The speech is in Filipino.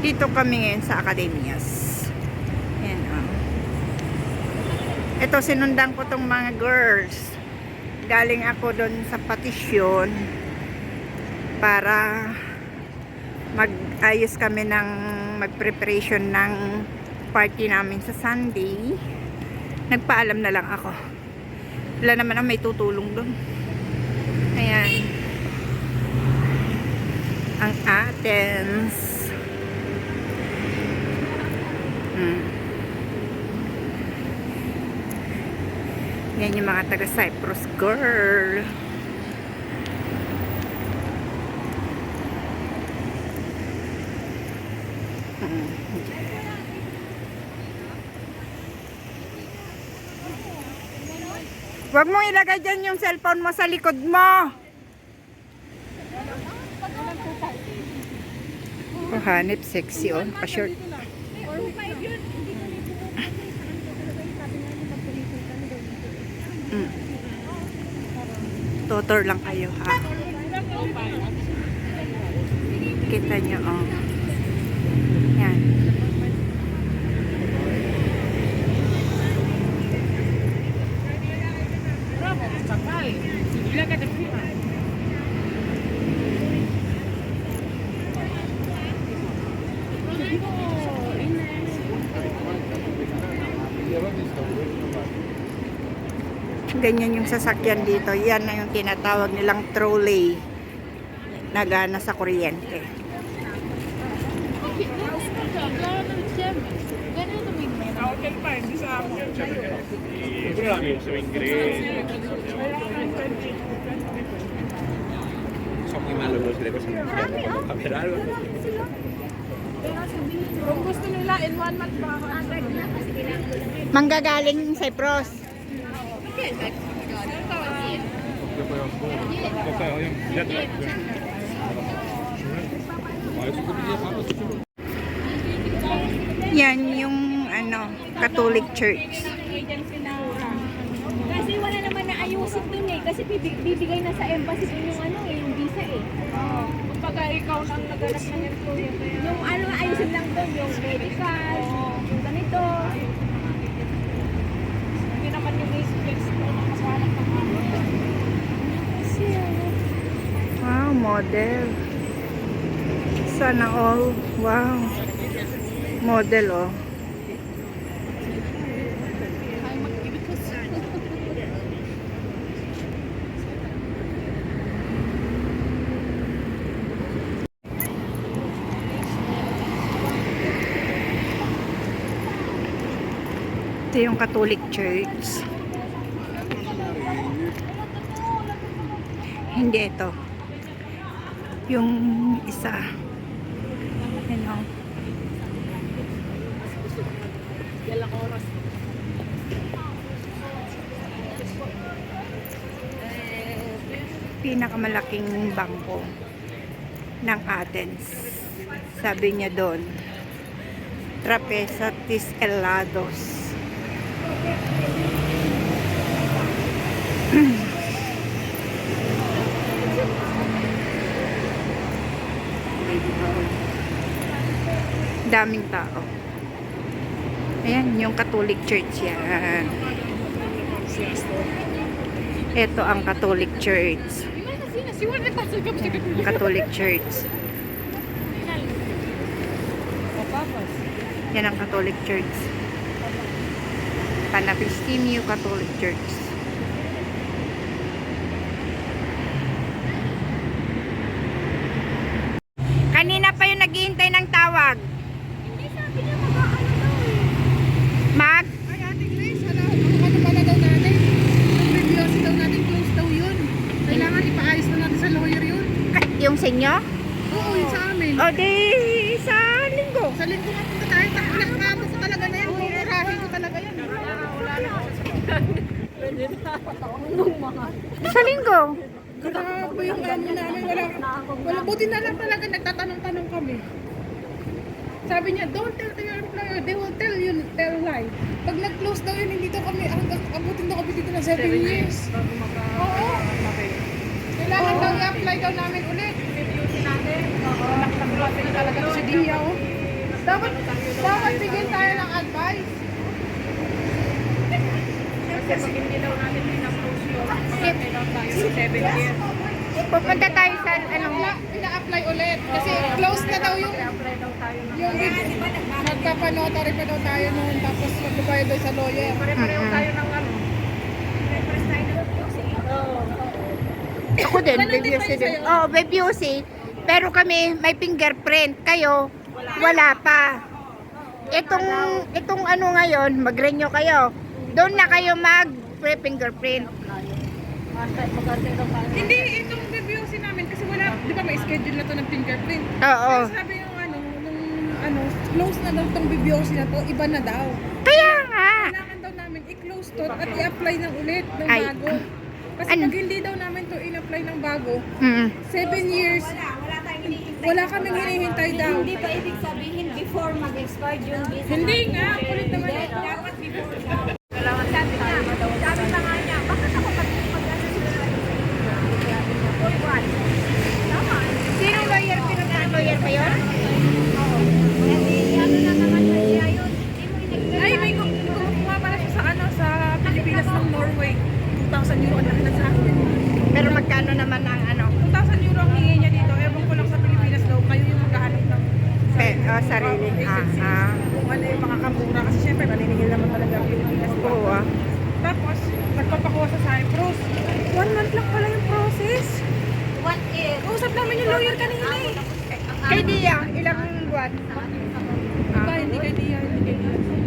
Nandito kami ngayon sa Academias. Ayan, oh. Ito, sinundan ko tong mga girls. Galing ako doon sa patisyon para mag-ayos kami ng mag-preparation ng party namin sa Sunday. Nagpaalam na lang ako. Wala naman ang may tutulong doon. Ayan. Ang Athens. Yan yung mga taga Cyprus girl. Huwag mong ilagay dyan yung cellphone mo sa likod mo. Oh, hanip, sexy, oh. Pa-short. Tutor lang kayo, ha? Kita nyo, oh. Yan. Ganyan yung sasakyan dito. Yan na yung tinatawag nilang trolley. Nagana sa kuryente. Kung gusto nila in 1 month ba? Manggagaling Cyprus. Yan yung ano, Catholic Church. Kasi wala naman na ayusin dun eh. Kasi bibigay na sa embassy dun yung ano eh, yung visa eh. Kumbaga ikaw nang naganap na yan po yan. Yung ano, ayusin lang dun, yung medical, yung ganito. Hindi naman yung experience ko na masahanap ng mga. Wow, model. Sana all. Wow. Model, oh. Ito yung Catholic Church. Hindi ito. Yung isa. You know. Pinakamalaking bangko ng Athens. Sabi niya doon, Trapezatis Elados. Daming tao. Ayan, yung Catholic Church yan. Ito ang Catholic Church. Catholic Church. Yan ang Catholic Church. Panapistimiu Catholic Church. Kanina pa yung naghihintay ng tawag. Hindi, sabi niya mag-ano daw eh. Mag? Ay, Ate Grace, ano pala daw natin? Yung reviews daw natin, close daw yun. Kailangan ipaayos na natin sa lawyer yun. Yung sa inyo? Oo, yun sa amin. O di sa linggo. Sa linggo nga punta tayo. Nakakamo ko talaga na yan. Mumurahin ko talaga yan. Wala na ako sa Sa linggo. grabe yung ano namin. Wala. Buti na lang talaga nagtatanong-tanong kami. Sabi niya, don't tell to your employer. They will tell lie. Pag nag-close daw yun, hindi daw kami, abutin daw kami dito na 7 years. Oo. Kailangan daw i-apply daw namin ulit. Review natin. Nag-apply talaga si Dia. Dapat bigyan tayo ng advice. Kasi hindi daw natin pina-close yun. Mag-apply daw tayo sa 7 years. Pupunta tayo sa Pina-apply ulit. Kasi close na daw yung nagpapanotary pa daw tayo noon. Tapos magbabayad daw sa lawyer. Pare-pareho tayo ng ano. Ako din, baby UC din. Oo, baby UC. Pero kami may fingerprint. Kayo, wala pa. Itong ano ngayon, mag-renew kayo. Doon na kayo mag-fingerprint. Hindi, itong review namin kasi wala, di ba may schedule na to ng fingerprint. Oo. Pero sabi yung close na daw itong BBOC na to, iba na daw. Kaya nga. Kailangan daw namin i-close to at i-apply ng ulit ng Ay. bago. Kasi Ano? pag hindi daw namin to in-apply ng bago, Mm. 7 years, wala kaming hinihintay daw. Hindi pa ibig sabihin before mag-expire yung visa. Hindi nga, kulit naman ito. Dapat before na. Sabi pa nga niya, bakit ako pag-ano sila na Tama. Sino lawyer? Pinuntahan lawyer pa yun? Ano na naman siya yun. Ay, may kumukuha pala siya sa sa Pilipinas ng Norway. 2,000 euro ang laki na sa akin. Pero magkano naman ang ano? 2,000 euro ang hingi niya dito. Ewan ko lang sa Pilipinas daw, kayo yung maghahanap ng Sarili. agency. Kung ano yung makakamura. Kasi syempre, maniningil naman talaga ang Pilipinas. Oo ah. Tapos, nagpapakuha sa Cyprus. 1 month lang pala yung process. What if? Kausap namin yung lawyer kanina eh. Kay Dia, ilang buwan? Diba, hindi kay Dia, hindi kay Dia.